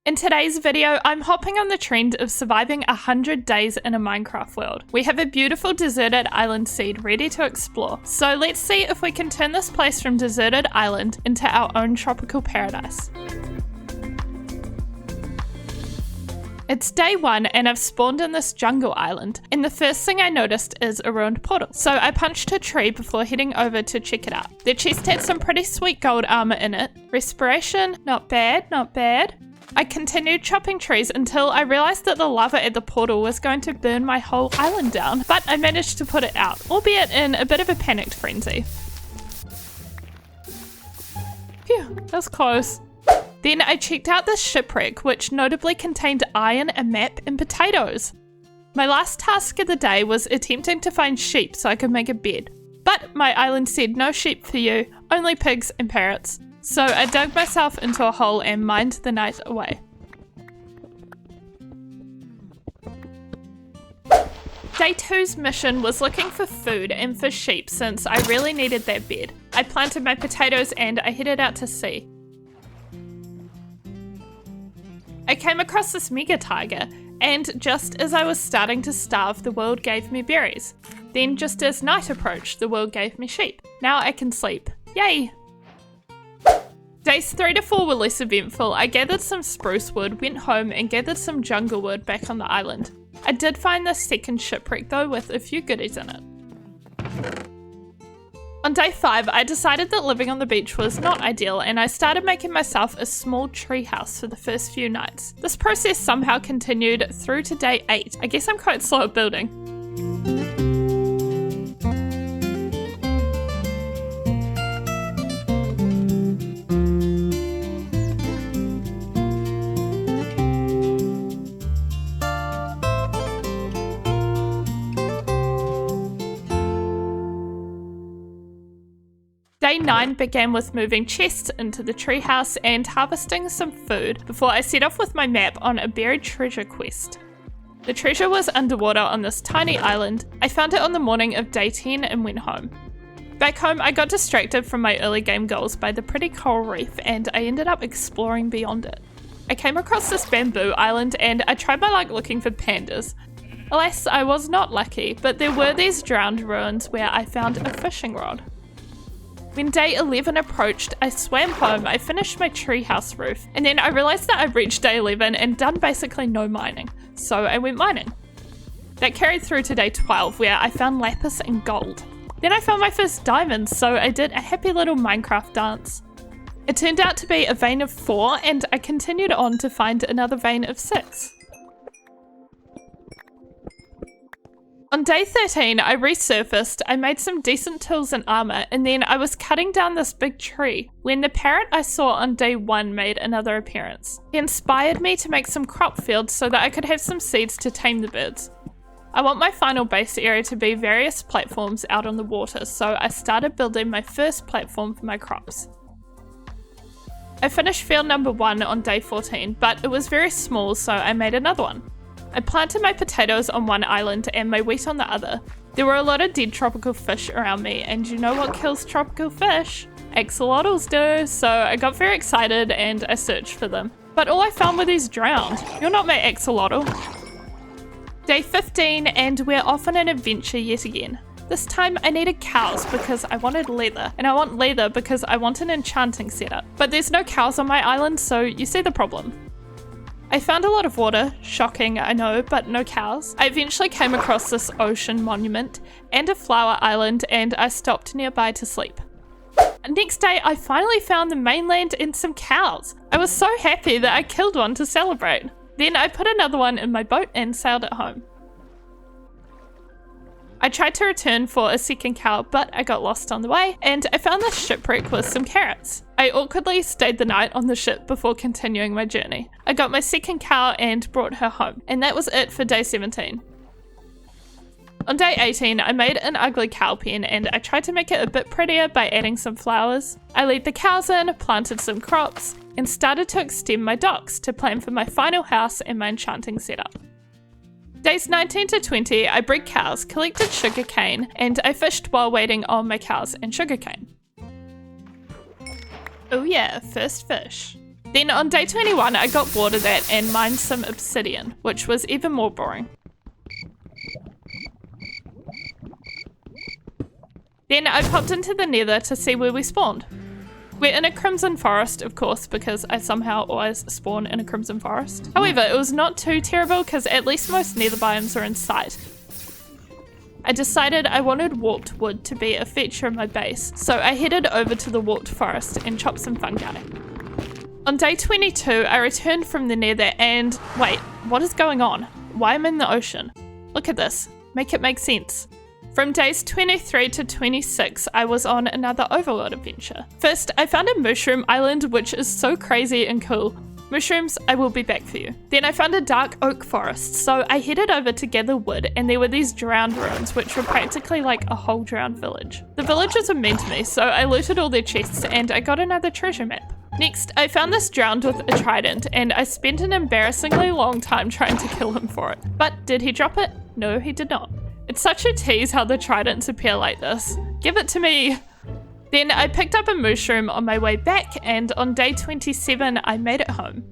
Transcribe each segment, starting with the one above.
In today's video, I'm hopping on the trend of surviving 100 days in a Minecraft world. We have a beautiful deserted island seed ready to explore, so let's see if we can turn this place from deserted island into our own tropical paradise. It's day 1 and I've spawned in this jungle island, and the first thing I noticed is a ruined portal. So I punched a tree before heading over to check it out. The chest had some pretty sweet gold armor in it. Respiration, not bad, not bad. I continued chopping trees until I realized that the lava at the portal was going to burn my whole island down, but I managed to put it out, albeit in a bit of a panicked frenzy. Phew, that was close. Then I checked out this shipwreck, which notably contained iron, a map, and potatoes. My last task of the day was attempting to find sheep so I could make a bed, but my island said no sheep for you, only pigs and parrots. So I dug myself into a hole and mined the night away. Day 2's mission was looking for food and for sheep since I really needed that bed. I planted my potatoes and I headed out to sea. I came across this mega tiger, and just as I was starting to starve, the world gave me berries. Then just as night approached, the world gave me sheep. Now I can sleep. Yay! Days 3 to 4 were less eventful. I gathered some spruce wood, went home and gathered some jungle wood back on the island. I did find this second shipwreck though with a few goodies in it. On day 5, I decided that living on the beach was not ideal and I started making myself a small tree house for the first few nights. This process somehow continued through to day 8. I guess I'm quite slow at building. Day 9 began with moving chests into the treehouse and harvesting some food before I set off with my map on a buried treasure quest. The treasure was underwater on this tiny island. I found it on the morning of day 10 and went home. Back home, I got distracted from my early game goals by the pretty coral reef and I ended up exploring beyond it. I came across this bamboo island and I tried my luck looking for pandas. Alas, I was not lucky, but there were these drowned ruins where I found a fishing rod. When day 11 approached, I swam home, I finished my treehouse roof, and then I realized that I'd reached day 11 and done basically no mining, so I went mining. That carried through to day 12 where I found lapis and gold. Then I found my first diamonds, so I did a happy little Minecraft dance. It turned out to be a vein of 4 and I continued on to find another vein of 6. On day 13, I resurfaced, I made some decent tools and armor, and then I was cutting down this big tree when the parrot I saw on day 1 made another appearance. He inspired me to make some crop fields so that I could have some seeds to tame the birds. I want my final base area to be various platforms out on the water, so I started building my first platform for my crops. I finished field number 1 on day 14, but it was very small, so I made another one. I planted my potatoes on one island and my wheat on the other. There were a lot of dead tropical fish around me, and you know what kills tropical fish? Axolotls do, so I got very excited and I searched for them. But all I found were these drowned. You're not my axolotl. Day 15 and we're off on an adventure yet again. This time I needed cows because I wanted leather, and I want leather because I want an enchanting setup. But there's no cows on my island, so you see the problem. I found a lot of water, shocking I know, but no cows. I eventually came across this ocean monument and a flower island and I stopped nearby to sleep. Next day I finally found the mainland and some cows. I was so happy that I killed one to celebrate. Then I put another one in my boat and sailed it home. I tried to return for a second cow, but I got lost on the way, and I found this shipwreck with some carrots. I awkwardly stayed the night on the ship before continuing my journey. I got my second cow and brought her home, and that was it for day 17. On day 18, I made an ugly cow pen and I tried to make it a bit prettier by adding some flowers. I let the cows in, planted some crops, and started to extend my docks to plan for my final house and my enchanting setup. Days 19 to 20, I bred cows, collected sugarcane, and I fished while waiting on my cows and sugarcane. Oh yeah, first fish. Then on day 21, I got bored of that and mined some obsidian, which was even more boring. Then I popped into the Nether to see where we spawned. We're in a crimson forest, of course, because I somehow always spawn in a crimson forest. However, it was not too terrible because at least most Nether biomes are in sight. I decided I wanted warped wood to be a feature of my base, so I headed over to the warped forest and chopped some fungi. On day 22, I returned from the Nether and... wait, what is going on? Why am I in the ocean? Look at this. Make it make sense. From days 23 to 26, I was on another overworld adventure. First, I found a mushroom island, which is so crazy and cool. Mushrooms, I will be back for you. Then I found a dark oak forest, so I headed over to gather wood, and there were these drowned ruins, which were practically like a whole drowned village. The villagers were mean to me, so I looted all their chests, and I got another treasure map. Next, I found this drowned with a trident, and I spent an embarrassingly long time trying to kill him for it. But did he drop it? No, he did not. It's such a tease how the tridents appear like this. Give it to me! Then I picked up a mushroom on my way back, and on day 27 I made it home.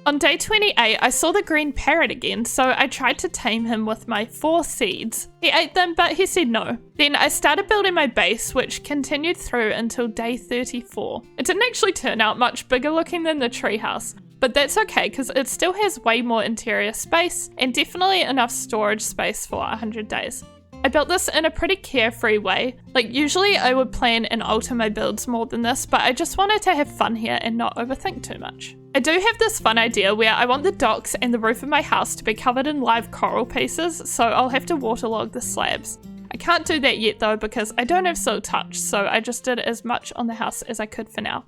On day 28 I saw the green parrot again, so I tried to tame him with my 4 seeds. He ate them, but he said no. Then I started building my base, which continued through until day 34. It didn't actually turn out much bigger looking than the treehouse, but that's okay because it still has way more interior space and definitely enough storage space for 100 days. I built this in a pretty carefree way. Like usually I would plan and alter my builds more than this, but I just wanted to have fun here and not overthink too much. I do have this fun idea where I want the docks and the roof of my house to be covered in live coral pieces, so I'll have to waterlog the slabs. I can't do that yet though because I don't have silk touch, so I just did as much on the house as I could for now.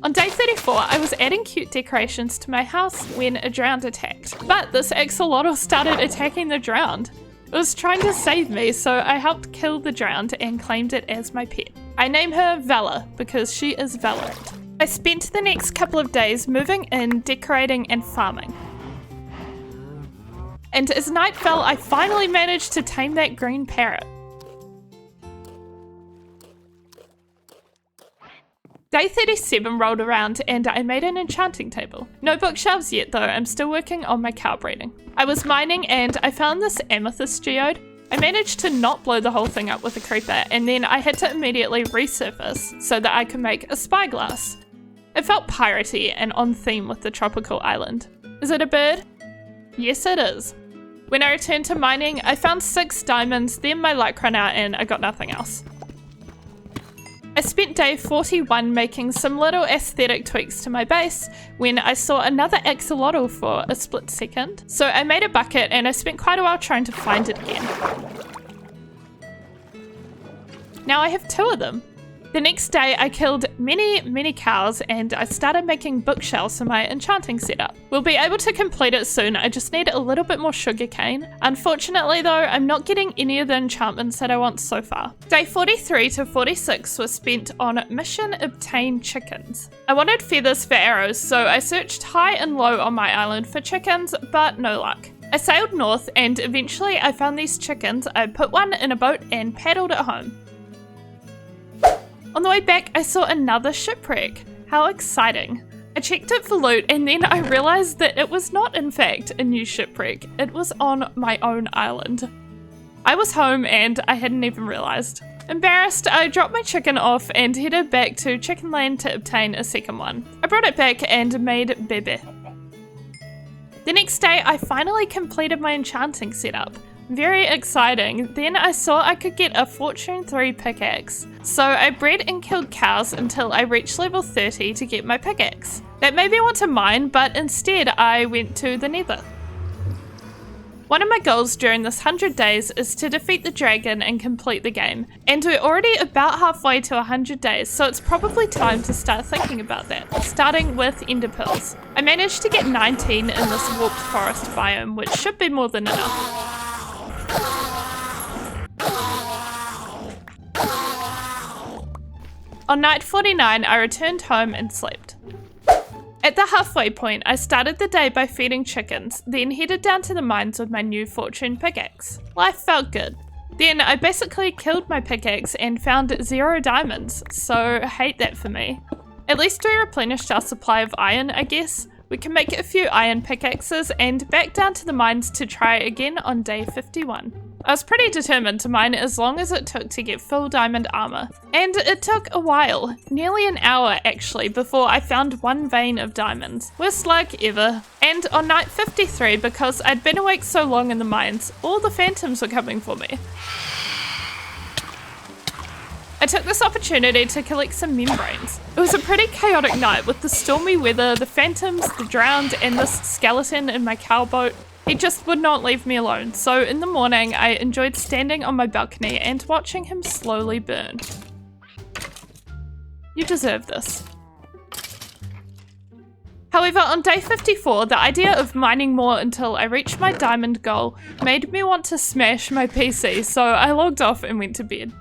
On day 34, I was adding cute decorations to my house when a drowned attacked. But this axolotl started attacking the drowned. It was trying to save me, so I helped kill the drowned and claimed it as my pet. I name her Valor because she is valorant. I spent the next couple of days moving in, decorating and farming. And as night fell, I finally managed to tame that green parrot. Day 37 rolled around and I made an enchanting table. No bookshelves yet though, I'm still working on my cow breeding. I was mining and I found this amethyst geode. I managed to not blow the whole thing up with a creeper and then I had to immediately resurface so that I could make a spyglass. It felt piratey and on theme with the tropical island. Is it a bird? Yes it is. When I returned to mining, I found 6 diamonds, then my luck ran out and I got nothing else. I spent day 41 making some little aesthetic tweaks to my base when I saw another axolotl for a split second. So I made a bucket and I spent quite a while trying to find it again. Now I have 2 of them. The next day I killed many cows and I started making bookshelves for my enchanting setup. We'll be able to complete it soon, I just need a little bit more sugarcane. Unfortunately though, I'm not getting any of the enchantments that I want so far. Day 43 to 46 was spent on mission obtain chickens. I wanted feathers for arrows, so I searched high and low on my island for chickens, but no luck. I sailed north and eventually I found these chickens. I put one in a boat and paddled it home. On the way back, I saw another shipwreck. How exciting. I checked it for loot and then I realized that it was not in fact a new shipwreck. It was on my own island. I was home and I hadn't even realized. Embarrassed, I dropped my chicken off and headed back to Chicken Land to obtain a second one. I brought it back and made Bebe. The next day, I finally completed my enchanting setup. Very exciting. Then I saw I could get a Fortune 3 pickaxe. So I bred and killed cows until I reached level 30 to get my pickaxe. That made me want to mine, but instead I went to the Nether. One of my goals during this 100 days is to defeat the dragon and complete the game. And we're already about halfway to 100 days, so it's probably time to start thinking about that, starting with ender pearls. I managed to get 19 in this warped forest biome, which should be more than enough. On night 49, I returned home and slept. At the halfway point, I started the day by feeding chickens, then headed down to the mines with my new fortune pickaxe. Life felt good. Then I basically killed my pickaxe and found 0 diamonds, so hate that for me. At least we replenished our supply of iron, I guess. We can make a few iron pickaxes and back down to the mines to try again on day 51. I was pretty determined to mine as long as it took to get full diamond armor. And it took a while, nearly an hour actually, before I found 1 vein of diamonds. Worst luck ever. And on night 53, because I'd been awake so long in the mines, all the phantoms were coming for me. I took this opportunity to collect some membranes. It was a pretty chaotic night with the stormy weather, the phantoms, the drowned, and this skeleton in my cow boat. He just would not leave me alone, so in the morning I enjoyed standing on my balcony and watching him slowly burn. You deserve this. However, on day 54, the idea of mining more until I reached my diamond goal made me want to smash my PC, so I logged off and went to bed.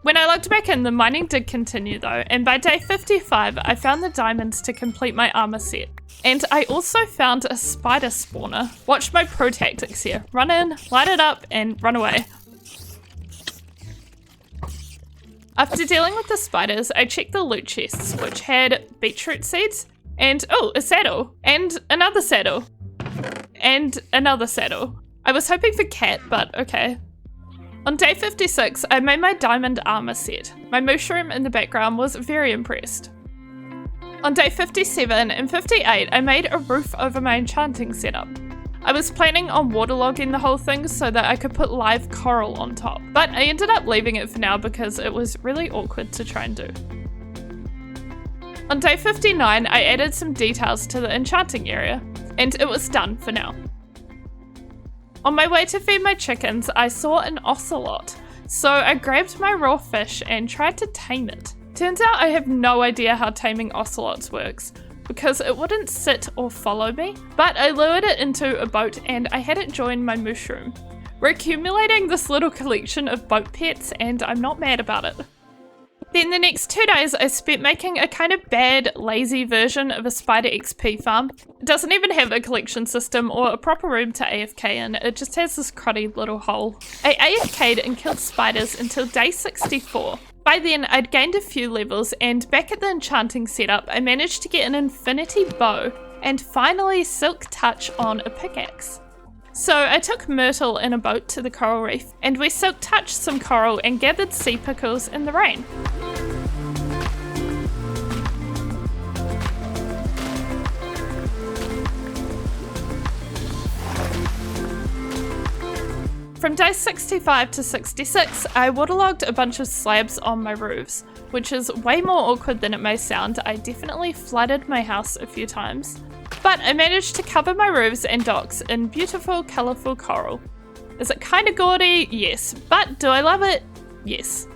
When I logged back in, the mining did continue though, and by day 55 I found the diamonds to complete my armor set. And I also found a spider spawner. Watch my pro tactics here. Run in, light it up, and run away. After dealing with the spiders, I checked the loot chests, which had beetroot seeds, and oh, a saddle, and another saddle, and another saddle. I was hoping for cat, but okay. On day 56, I made my diamond armor set. My mushroom in the background was very impressed. On day 57 and 58, I made a roof over my enchanting setup. I was planning on waterlogging the whole thing so that I could put live coral on top, but I ended up leaving it for now because it was really awkward to try and do. On day 59, I added some details to the enchanting area, and it was done for now. On my way to feed my chickens, I saw an ocelot, so I grabbed my raw fish and tried to tame it. Turns out I have no idea how taming ocelots works, because it wouldn't sit or follow me, but I lured it into a boat and I had it join my mushroom. We're accumulating this little collection of boat pets and I'm not mad about it. Then the next 2 days I spent making a kind of bad, lazy version of a spider XP farm. It doesn't even have a collection system or a proper room to AFK in, it just has this cruddy little hole. I AFK'd and killed spiders until day 64. By then I'd gained a few levels and back at the enchanting setup I managed to get an infinity bow and finally silk touch on a pickaxe. So I took Myrtle in a boat to the coral reef and we silk touched some coral and gathered sea pickles in the rain. From day 65 to 66, I waterlogged a bunch of slabs on my roofs, which is way more awkward than it may sound. I definitely flooded my house a few times. But I managed to cover my roofs and docks in beautiful, colourful coral. Is it kind of gaudy? Yes. But do I love it? Yes.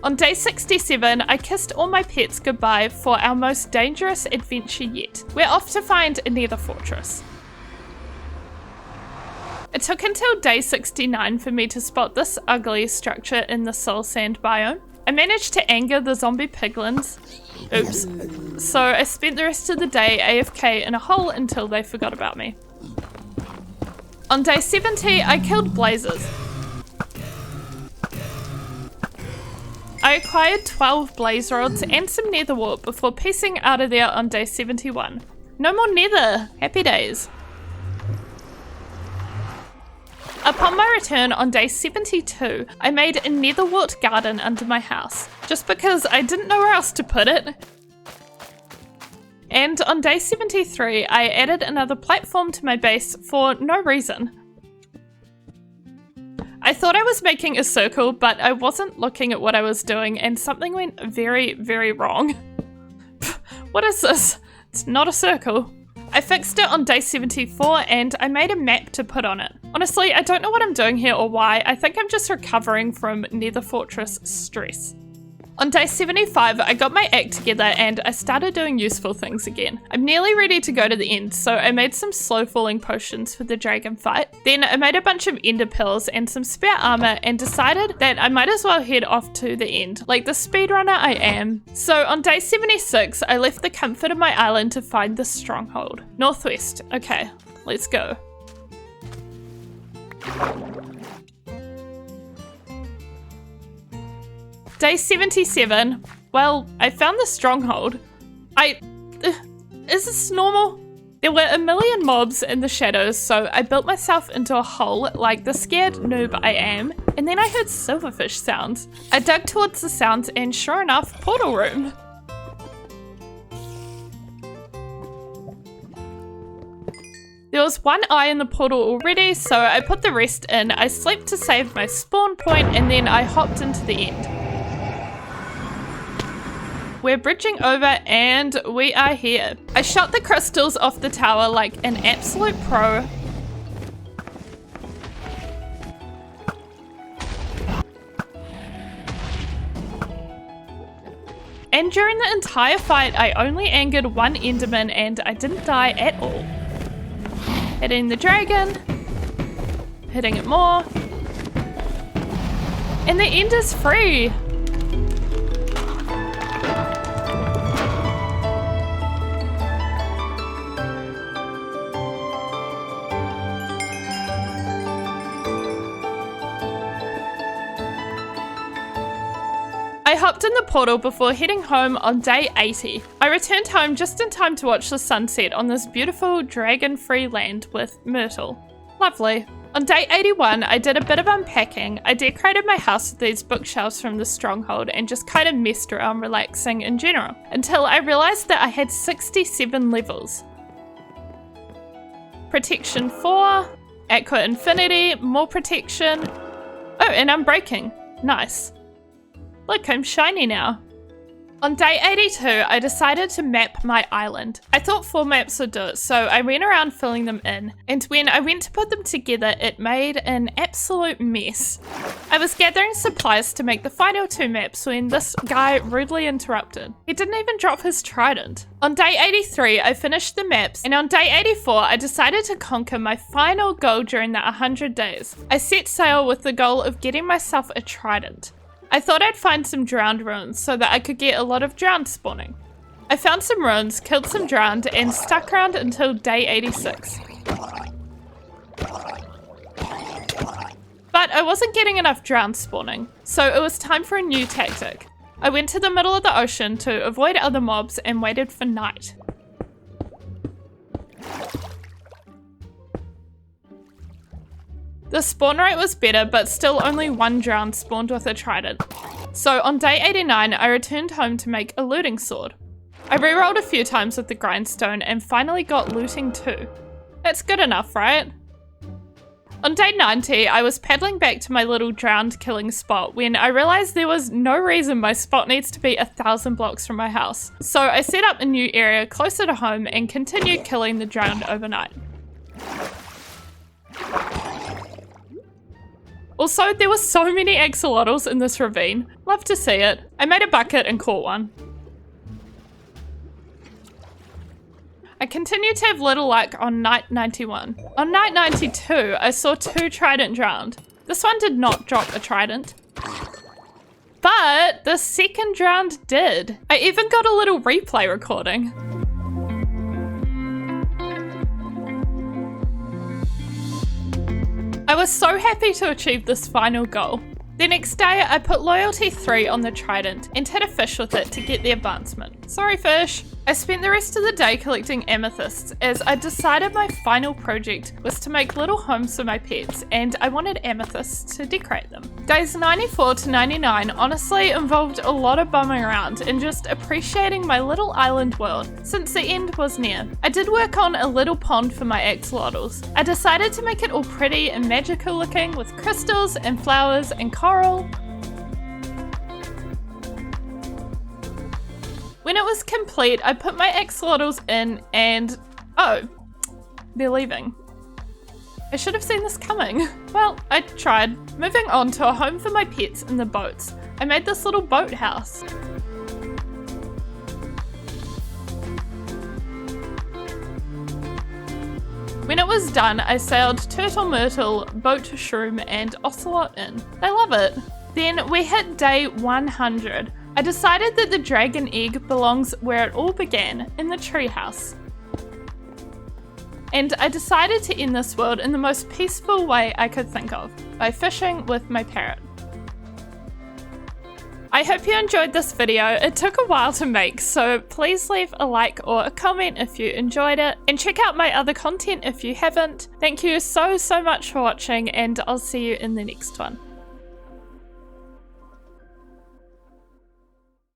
On day 67, I kissed all my pets goodbye for our most dangerous adventure yet. We're off to find a Nether fortress. It took until day 69 for me to spot this ugly structure in the soul sand biome. I managed to anger the zombie piglins. Oops. So I spent the rest of the day AFK in a hole until they forgot about me. On day 70, I killed blazes. I acquired 12 blaze rods and some nether wart before piecing out of there on day 71. No more nether! Happy days. Upon my return on day 72, I made a netherwort garden under my house, just because I didn't know where else to put it. And on day 73, I added another platform to my base for no reason. I thought I was making a circle, but I wasn't looking at what I was doing and something went very, very wrong. What is this? It's not a circle. I fixed it on day 74 and I made a map to put on it. Honestly, I don't know what I'm doing here or why. I think I'm just recovering from Nether Fortress stress. On day 75, I got my act together and I started doing useful things again. I'm nearly ready to go to the end, so I made some slow falling potions for the dragon fight. Then I made a bunch of ender pills and some spare armor and decided that I might as well head off to the end, like the speedrunner I am. So on day 76, I left the comfort of my island to find the stronghold. Northwest. Okay, let's go. Day 77. Well, I found the stronghold. Is this normal? There were a million mobs in the shadows, so I built myself into a hole like the scared noob I am, and then I heard silverfish sounds. I dug towards the sounds and sure enough, portal room. There was one eye in the portal already, so I put the rest in. I slept to save my spawn point, and then I hopped into the end. We're bridging over and we are here. I shot the crystals off the tower like an absolute pro. And during the entire fight, I only angered one enderman and I didn't die at all. Hitting the dragon, hitting it more, and the end is free. I hopped in the portal before heading home on day 80. I returned home just in time to watch the sunset on this beautiful dragon-free land with Myrtle. Lovely. On day 81, I did a bit of unpacking. I decorated my house with these bookshelves from the stronghold and just kind of messed around relaxing in general, until I realized that I had 67 levels. Protection 4, Aqua Infinity, more protection. Oh, and Unbreaking. Nice. Look, I'm shiny now. On day 82, I decided to map my island. I thought 4 maps would do it, so I went around filling them in, and when I went to put them together, it made an absolute mess. I was gathering supplies to make the final 2 maps when this guy rudely interrupted. He didn't even drop his trident. On day 83, I finished the maps, and on day 84, I decided to conquer my final goal during the 100 days. I set sail with the goal of getting myself a trident. I thought I'd find some drowned ruins so that I could get a lot of drowned spawning. I found some ruins, killed some drowned, and stuck around until day 86. But I wasn't getting enough drowned spawning, so it was time for a new tactic. I went to the middle of the ocean to avoid other mobs and waited for night. The spawn rate was better, but still only 1 drowned spawned with a trident. So on day 89, I returned home to make a looting sword. I rerolled a few times with the grindstone and finally got looting 2. That's good enough, right? On day 90, I was paddling back to my little drowned killing spot when I realized there was no reason my spot needs to be 1,000 blocks from my house. So I set up a new area closer to home and continued killing the drowned overnight. Also, there were so many axolotls in this ravine. Love to see it. I made a bucket and caught one. I continued to have little luck on night 91. On night 92, I saw 2 trident drowned. This one did not drop a trident, but the second drowned did. I even got a little replay recording. I was so happy to achieve this final goal. The next day, I put loyalty 3 on the trident and hit a fish with it to get the advancement. Sorry, fish. I spent the rest of the day collecting amethysts as I decided my final project was to make little homes for my pets and I wanted amethysts to decorate them. Days 94 to 99 honestly involved a lot of bumming around and just appreciating my little island world since the end was near. I did work on a little pond for my axolotls. I decided to make it all pretty and magical looking with crystals and flowers and coral. When it was complete, I put my axolotls in and, oh, they're leaving. I should have seen this coming. Well, I tried. Moving on to a home for my pets in the boats. I made this little boathouse. When it was done, I sailed Turtle Myrtle, Boat Shroom, and Ocelot in. They love it. Then we hit day 100. I decided that the dragon egg belongs where it all began, in the treehouse. And I decided to end this world in the most peaceful way I could think of, by fishing with my parrot. I hope you enjoyed this video. It took a while to make, so please leave a like or a comment if you enjoyed it, and check out my other content if you haven't. Thank you so much for watching, and I'll see you in the next one.